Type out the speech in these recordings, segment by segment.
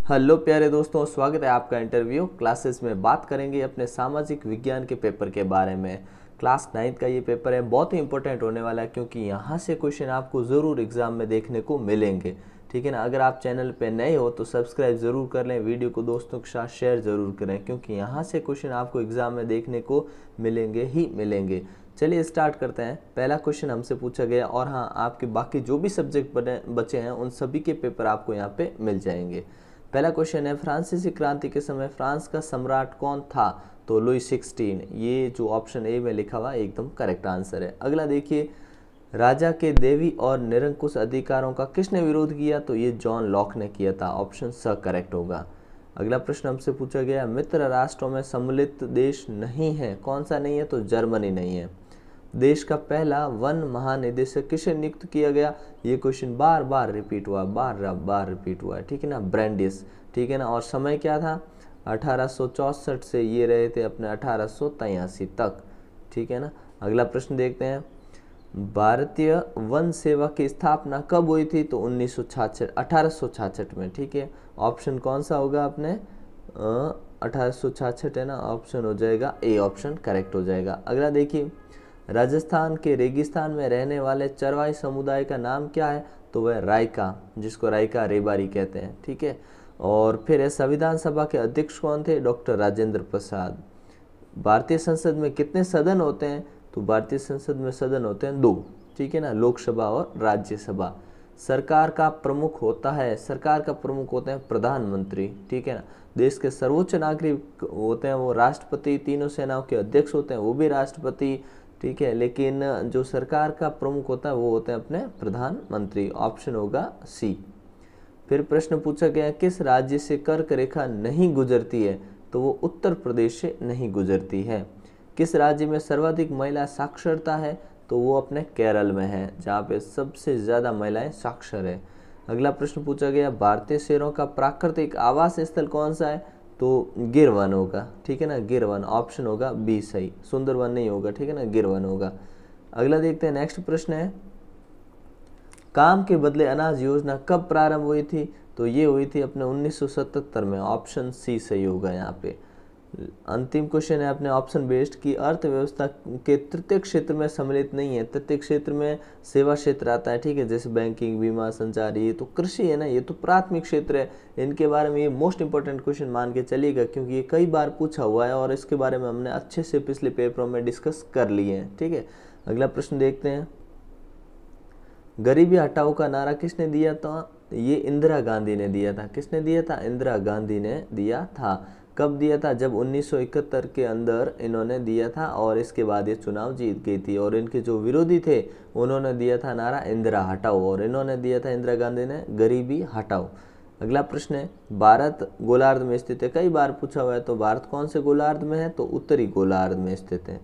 Hello प्यारे दोस्तों, स्वागत है आपका इंटरव्यू क्लासेस में। बात करेंगे अपने सामाजिक विज्ञान के पेपर के बारे में। क्लास 9th का ये पेपर है, बहुत ही इंपॉर्टेंट होने वाला है क्योंकि यहाँ से क्वेश्चन आपको ज़रूर एग्जाम में देखने को मिलेंगे। ठीक है ना। अगर आप चैनल पे नए हो तो सब्सक्राइब ज़रूर कर लें, वीडियो को दोस्तों के साथ शेयर ज़रूर करें क्योंकि यहाँ से क्वेश्चन आपको एग्जाम में देखने को मिलेंगे ही मिलेंगे। चलिए स्टार्ट करते हैं। पहला क्वेश्चन हमसे पूछा गया और हाँ, आपके बाकी जो भी सब्जेक्ट बचे हैं उन सभी के पेपर आपको यहाँ पे मिल जाएंगे। पहला क्वेश्चन है, फ्रांसीसी क्रांति के समय फ्रांस का सम्राट कौन था? तो लुई 16। ये जो ऑप्शन ए में लिखा हुआ एकदम करेक्ट आंसर है। अगला देखिए, राजा के देवी और निरंकुश अधिकारों का किसने विरोध किया? तो ये जॉन लॉक ने किया था। ऑप्शन स करेक्ट होगा। अगला प्रश्न हमसे पूछा गया, मित्र राष्ट्रों में सम्मिलित देश नहीं है, कौन सा नहीं है? तो जर्मनी नहीं है। देश का पहला वन महानिदेशक किसे नियुक्त किया गया? ये क्वेश्चन बार बार रिपीट हुआ, बार रिपीट हुआ है। ठीक है ना, ब्रेंडिस। ठीक है ना। और समय क्या था? 1864 से ये रहे थे अपने 1883 तक। ठीक है ना। अगला प्रश्न देखते हैं, भारतीय वन सेवा की स्थापना कब हुई थी? तो 1866 में। ठीक है। ऑप्शन कौन सा होगा अपने? 1866 है ना। ऑप्शन हो जाएगा ए, ऑप्शन करेक्ट हो जाएगा। अगला देखिए, राजस्थान के रेगिस्तान में रहने वाले चरवाही समुदाय का नाम क्या है? तो वह रायका, जिसको रायका रेबारी कहते हैं। ठीक है। और फिर संविधान सभा के अध्यक्ष कौन थे? डॉक्टर राजेंद्र प्रसाद। भारतीय संसद में कितने सदन होते हैं? तो भारतीय संसद में सदन होते हैं 2। ठीक है ना, लोकसभा और राज्यसभा। सरकार का प्रमुख होता है, सरकार का प्रमुख होते हैं प्रधानमंत्री। ठीक है ना। देश के सर्वोच्च नागरिक होते हैं वो राष्ट्रपति। तीनों सेनाओं के अध्यक्ष होते हैं वो भी राष्ट्रपति। ठीक है। लेकिन जो सरकार का प्रमुख होता है वो होते हैं अपने प्रधानमंत्री। ऑप्शन होगा सी। फिर प्रश्न पूछा गया, किस राज्य से कर्क रेखा नहीं गुजरती है? तो वो उत्तर प्रदेश से नहीं गुजरती है। किस राज्य में सर्वाधिक महिला साक्षरता है? तो वो अपने केरल में है, जहाँ पे सबसे ज़्यादा महिलाएं साक्षर है। अगला प्रश्न पूछा गया, भारतीय शेरों का प्राकृतिक आवास स्थल कौन सा है? तो गिर वन होगा। ठीक है ना, गिर वन। ऑप्शन होगा बी सही, सुंदरवन नहीं होगा। ठीक है ना, गिर वन होगा। अगला देखते हैं, नेक्स्ट प्रश्न है, काम के बदले अनाज योजना कब प्रारंभ हुई थी? तो ये हुई थी अपने 1977 में। ऑप्शन सी सही होगा यहाँ पे। अंतिम क्वेश्चन है अपने ऑप्शन बेस्ड की अर्थव्यवस्था के तृतीय क्षेत्र में सम्मिलित नहीं है। तृतीय क्षेत्र में सेवा क्षेत्र आता है। ठीक है, जैसे बैंकिंग, बीमा, संचार। ये तो कृषि है ना, ये तो प्राथमिक क्षेत्र है। इनके बारे में ये मोस्ट इंपॉर्टेंट क्वेश्चन मान के चलिएगा क्योंकि ये कई बार पूछा हुआ है और इसके बारे में हमने अच्छे से पिछले पेपरों में डिस्कस कर लिए हैं। ठीक है। अगला प्रश्न देखते हैं, गरीबी हटाओ का नारा किसने दिया था? ये इंदिरा गांधी ने दिया था। किसने दिया था? इंदिरा गांधी ने दिया था। कब दिया था? जब 1971 के अंदर इन्होंने दिया था और इसके बाद ये चुनाव जीत गई थी। और इनके जो विरोधी थे उन्होंने दिया था नारा इंदिरा हटाओ और इन्होंने दिया था, इंदिरा गांधी ने, गरीबी हटाओ। अगला प्रश्न है, भारत गोलार्ध में स्थित है। कई बार पूछा हुआ है। तो भारत कौन से गोलार्ध में है? तो उत्तरी गोलार्ध में स्थित है।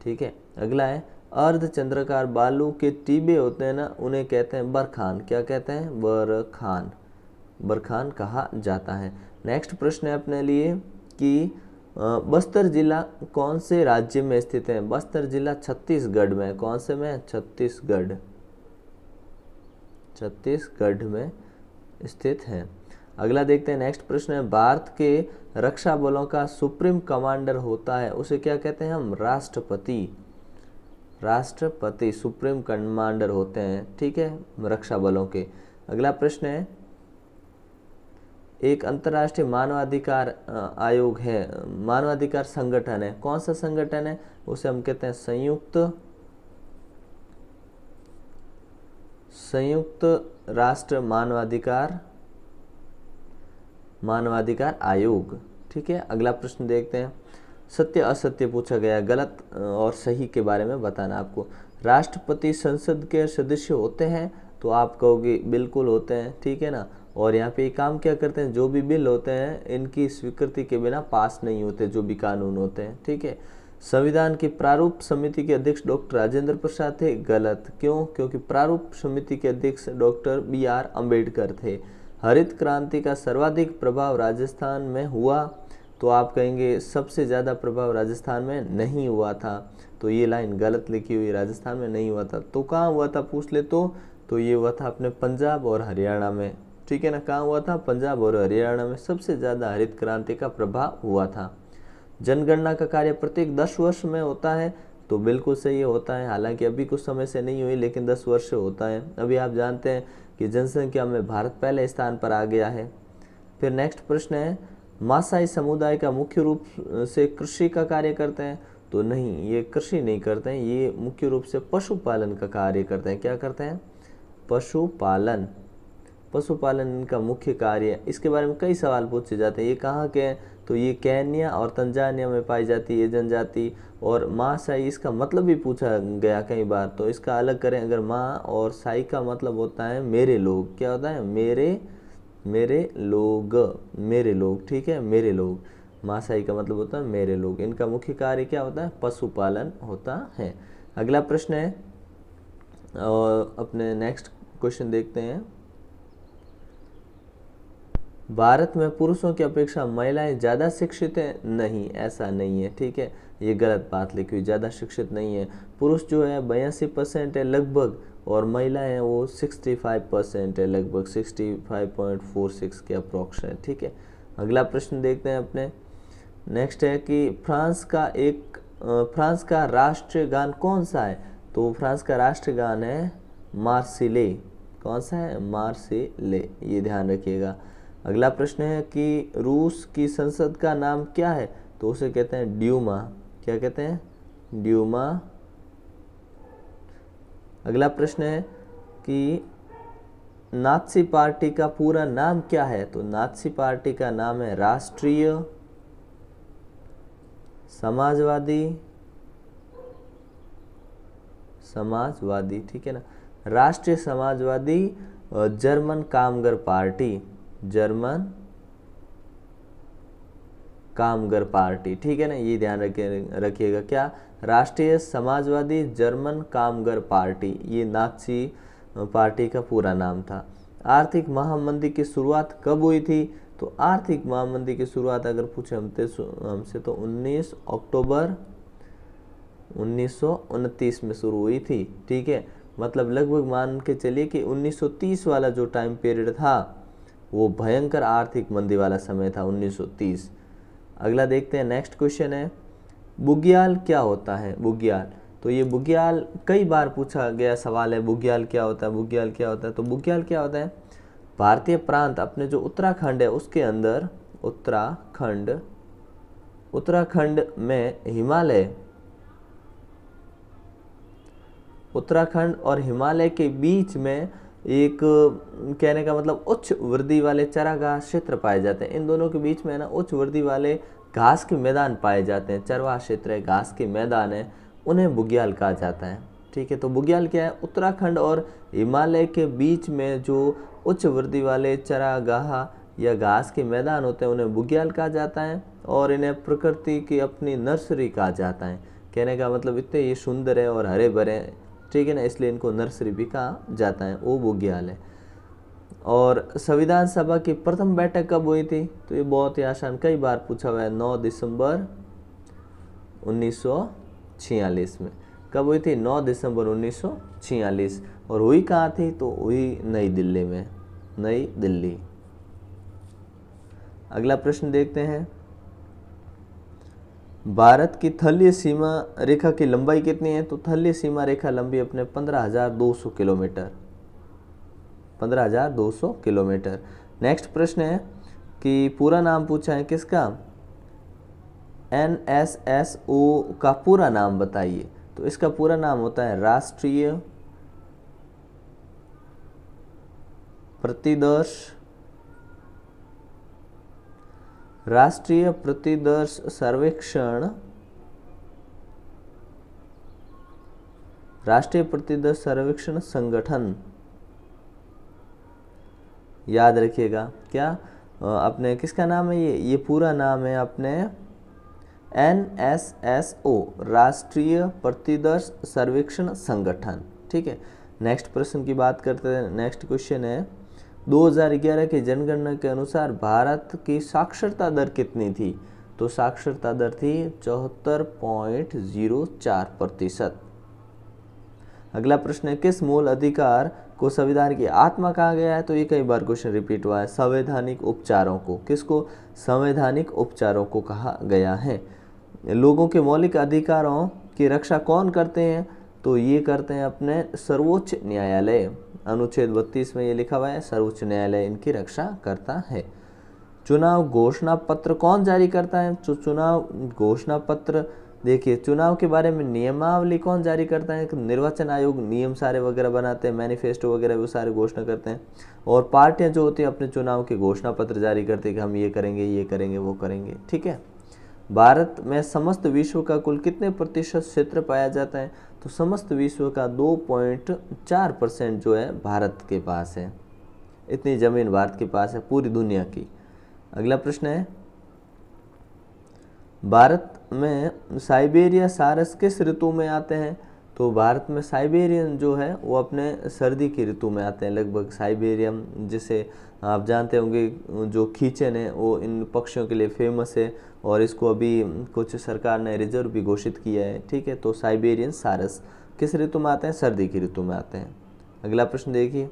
ठीक है। अगला है, अर्धचंद्राकार बालू के टीबे होते हैं ना, उन्हें कहते हैं बरखान। क्या कहते हैं? बरखान। बरखान कहा जाता है। नेक्स्ट प्रश्न है अपने लिए कि बस्तर जिला कौन से राज्य में स्थित है? बस्तर जिला छत्तीसगढ़ में। कौन से में? छत्तीसगढ़। छत्तीसगढ़ में स्थित है। अगला देखते हैं, नेक्स्ट प्रश्न है, भारत के रक्षा बलों का सुप्रीम कमांडर होता है, उसे क्या कहते हैं हम? राष्ट्रपति। राष्ट्रपति सुप्रीम कमांडर होते हैं। ठीक है, रक्षा बलों के। अगला प्रश्न है, एक अंतर्राष्ट्रीय मानवाधिकार आयोग है, मानवाधिकार संगठन है, कौन सा संगठन है? उसे हम कहते हैं संयुक्त राष्ट्र मानवाधिकार आयोग। ठीक है। अगला प्रश्न देखते हैं, सत्य असत्य पूछा गया, गलत और सही के बारे में बताना आपको। राष्ट्रपति संसद के सदस्य होते हैं? तो आप कहोगे बिल्कुल होते हैं। ठीक है ना। और यहाँ पे काम क्या करते हैं, जो भी बिल होते हैं इनकी स्वीकृति के बिना पास नहीं होते, जो भी कानून होते हैं। ठीक है। संविधान की प्रारूप समिति के अध्यक्ष डॉक्टर राजेंद्र प्रसाद थे? गलत। क्यों? क्योंकि प्रारूप समिति के अध्यक्ष डॉक्टर BR अम्बेडकर थे। हरित क्रांति का सर्वाधिक प्रभाव राजस्थान में हुआ? तो आप कहेंगे सबसे ज़्यादा प्रभाव राजस्थान में नहीं हुआ था। तो ये लाइन गलत लिखी हुई, राजस्थान में नहीं हुआ था। तो कहाँ हुआ था पूछ ले तो ये हुआ था अपने पंजाब और हरियाणा में। ठीक है ना। कहाँ हुआ था? पंजाब और हरियाणा में सबसे ज़्यादा हरित क्रांति का प्रभाव हुआ था। जनगणना का कार्य प्रत्येक 10 वर्ष में होता है, तो बिल्कुल सही होता है। हालांकि अभी कुछ समय से नहीं हुई, लेकिन 10 वर्ष से होता है। अभी आप जानते हैं कि जनसंख्या में भारत पहले स्थान पर आ गया है। फिर नेक्स्ट प्रश्न है, मासाई समुदाय का मुख्य रूप से कृषि का कार्य करते हैं? तो नहीं, ये कृषि नहीं करते हैं, ये मुख्य रूप से पशुपालन का कार्य करते हैं। क्या करते हैं? पशुपालन। पशुपालन इनका मुख्य कार्य है। इसके बारे में कई सवाल पूछे जाते हैं। ये कहाँ के हैं? तो ये केन्या और तंजानिया में पाई जाती है जनजाति। और मासाई, इसका मतलब भी पूछा गया कई बार, तो इसका अलग करें। अगर माँ और साई का मतलब होता है मेरे लोग। क्या होता है? मेरे लोग, ठीक है, मेरे लोग। मासाई का मतलब होता है मेरे लोग। इनका मुख्य कार्य क्या होता है? पशुपालन होता है। अगला प्रश्न है, और अपने नेक्स्ट क्वेश्चन देखते हैं। भारत में पुरुषों की अपेक्षा महिलाएं ज़्यादा शिक्षित हैं? नहीं, ऐसा नहीं है, ठीक है, ये गलत बात लिखी हुई। ज़्यादा शिक्षित नहीं है। पुरुष जो है 82% है लगभग, और महिलाएं हैं वो 65% है लगभग, 65.46 के अप्रोक्स है, ठीक है। अगला प्रश्न देखते हैं अपने। नेक्स्ट है कि फ्रांस का राष्ट्रीय गान कौन सा है? तो फ्रांस का राष्ट्रीय गान है मार्सिले। कौन सा है? मार्सिले, ये ध्यान रखिएगा। अगला प्रश्न है कि रूस की संसद का नाम क्या है? तो उसे कहते हैं ड्यूमा। क्या कहते हैं? ड्यूमा। अगला प्रश्न है कि नात्सी पार्टी का पूरा नाम क्या है? तो नात्सी पार्टी का नाम है राष्ट्रीय समाजवादी, ठीक है ना, राष्ट्रीय समाजवादी जर्मन कामगर पार्टी, ठीक है ना, ये ध्यान रखिएगा। क्या? राष्ट्रीय समाजवादी जर्मन कामगर पार्टी, ये नात्सी पार्टी का पूरा नाम था। आर्थिक महामंदी की शुरुआत कब हुई थी? तो आर्थिक महामंदी की शुरुआत अगर पूछे हमसे तो 19 अक्टूबर 1929 में शुरू हुई थी, ठीक है। मतलब लगभग मान के चलिए कि 1930 वाला जो टाइम पीरियड था वो भयंकर आर्थिक मंदी वाला समय था, 1930। अगला देखते हैं, नेक्स्ट क्वेश्चन है, बुग्याल क्या होता है? बुग्याल, तो ये बुग्याल कई बार पूछा गया सवाल है, बुग्याल क्या होता है, बुग्याल क्या होता है? तो बुग्याल क्या होता है? भारतीय प्रांत अपने जो उत्तराखंड है उसके अंदर, उत्तराखंड में उत्तराखंड और हिमालय के बीच में एक, कहने का मतलब उच्च वृद्धि वाले चरागाह क्षेत्र पाए जाते हैं। इन दोनों के बीच में ना उच्च वृद्धि वाले घास के मैदान पाए जाते हैं, चरवाह क्षेत्र है, घास के मैदान है, उन्हें बुग्याल कहा जाता है, ठीक है। तो बुग्याल क्या है? उत्तराखंड और हिमालय के बीच में जो उच्च वृद्धि वाले चरागाह या घास के मैदान होते हैं उन्हें बुग्याल कहा जाता है, और इन्हें प्रकृति की अपनी नर्सरी कहा जाता है। कहने का मतलब इतने ये सुंदर है और हरे भरे, ठीक है ना, इसलिए इनको नर्सरी भी कहा जाता है, वो बुग्याल है। और संविधान सभा की प्रथम बैठक कब हुई थी? तो ये बहुत ही आसान, कई बार पूछा हुआ है, 9 दिसंबर 1946 में। कब हुई थी? 9 दिसंबर 1946। और हुई कहाँ थी? तो हुई नई दिल्ली में, नई दिल्ली। अगला प्रश्न देखते हैं, भारत की तलीय सीमा रेखा की लंबाई कितनी है? तो तलीय सीमा रेखा लंबी अपने 15,200 किलोमीटर, 15,200 किलोमीटर। नेक्स्ट प्रश्न है कि पूरा नाम पूछा है किसका? NSSO का पूरा नाम बताइए। तो इसका पूरा नाम होता है राष्ट्रीय प्रतिदर्श सर्वेक्षण संगठन, याद रखिएगा। क्या अपने किसका नाम है? ये पूरा नाम है अपने NSSO, राष्ट्रीय प्रतिदर्श सर्वेक्षण संगठन, ठीक है। नेक्स्ट प्रश्न की बात करते हैं। नेक्स्ट क्वेश्चन है, 2011 की जनगणना के अनुसार भारत की साक्षरता दर कितनी थी? तो साक्षरता दर थी 74.04%। अगला प्रश्न है, किस मूल अधिकार को संविधान की आत्मा कहा गया है, तो ये कई बार क्वेश्चन रिपीट हुआ है। संवैधानिक उपचारों को, किसको? संवैधानिक उपचारों को कहा गया है। लोगों के मौलिक अधिकारों की रक्षा कौन करते हैं? तो ये करते हैं अपने सर्वोच्च न्यायालय। अनुच्छेद 32 में ये लिखा हुआ है, सर्वोच्च न्यायालय इनकी रक्षा करता है। चुनाव घोषणा पत्र कौन जारी करता है? तो चुनाव घोषणा पत्र, देखिए चुनाव के बारे में नियमावली कौन जारी करता है? निर्वाचन आयोग नियम सारे वगैरह बनाते हैं, मैनिफेस्टो वगैरह वो सारे घोषणा करते हैं। और पार्टियां जो होती हैं अपने चुनाव के घोषणा पत्र जारी करती है कि हम ये करेंगे वो करेंगे। ठीक है। भारत में समस्त विश्व का कुल कितने प्रतिशत क्षेत्र पाया जाता है? तो समस्त विश्व का 2.4% जो है भारत के पास है। इतनी जमीन भारत के पास है पूरी दुनिया की। अगला प्रश्न है, भारत में साइबेरिया सारस किस ऋतु में आते हैं? तो भारत में साइबेरियन जो है वो अपने सर्दी की ऋतु में आते हैं लगभग। साइबेरियम जिसे आप जानते होंगे, जो खीचन है वो इन पक्षियों के लिए फेमस है और इसको अभी कुछ सरकार ने रिजर्व भी घोषित किया है। ठीक है। तो साइबेरियन सारस किस ऋतु में आते हैं? सर्दी की ऋतु में आते हैं। अगला प्रश्न देखिए,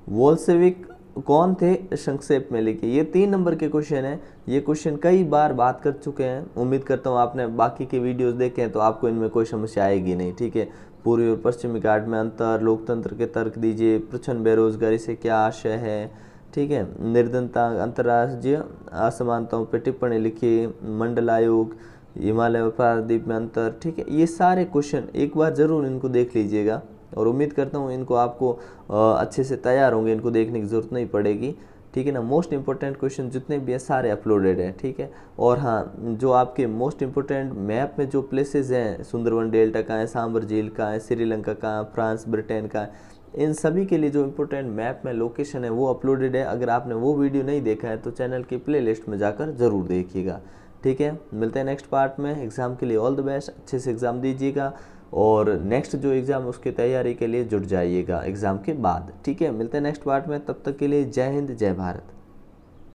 बोल्शेविक कौन थे? संक्षेप में लिखिए। ये 3 नंबर के क्वेश्चन है। ये क्वेश्चन कई बार बात कर चुके हैं। उम्मीद करता हूँ आपने बाकी के वीडियोस देखे हैं तो आपको इनमें कोई समस्या आएगी नहीं। ठीक है। पूर्वी और पश्चिमी घाट में अंतर, लोकतंत्र के तर्क दीजिए, प्रचंड बेरोजगारी से क्या आशय है। ठीक है। निर्धनता, अंतर्राज्यीय असमानताओं पर टिप्पणी लिखिए, मंडल आयोग, हिमालय और पारादीप में अंतर। ठीक है। ये सारे क्वेश्चन एक बार जरूर इनको देख लीजिएगा और उम्मीद करता हूँ इनको आपको अच्छे से तैयार होंगे, इनको देखने की ज़रूरत नहीं पड़ेगी। ठीक है ना। मोस्ट इंपॉर्टेंट क्वेश्चन जितने भी हैं सारे अपलोडेड हैं। ठीक है। और हाँ, जो आपके मोस्ट इंपॉर्टेंट मैप में जो प्लेसेस हैं, सुंदरवन डेल्टा का है, सांबर झील का है, श्रीलंका का, फ्रांस, ब्रिटेन का, इन सभी के लिए जो इंपॉर्टेंट मैप में लोकेशन है वो अपलोडेड है। अगर आपने वो वीडियो नहीं देखा है तो चैनल की प्ले लिस्ट में जाकर ज़रूर देखिएगा। ठीक है। मिलते हैं नेक्स्ट पार्ट में। एग्ज़ाम के लिए ऑल द बेस्ट, अच्छे से एग्ज़ाम दीजिएगा और नेक्स्ट जो एग्ज़ाम उसकी तैयारी के लिए जुट जाइएगा एग्ज़ाम के बाद। ठीक है। मिलते हैं नेक्स्ट पार्ट में, तब तक के लिए जय हिंद, जय भारत।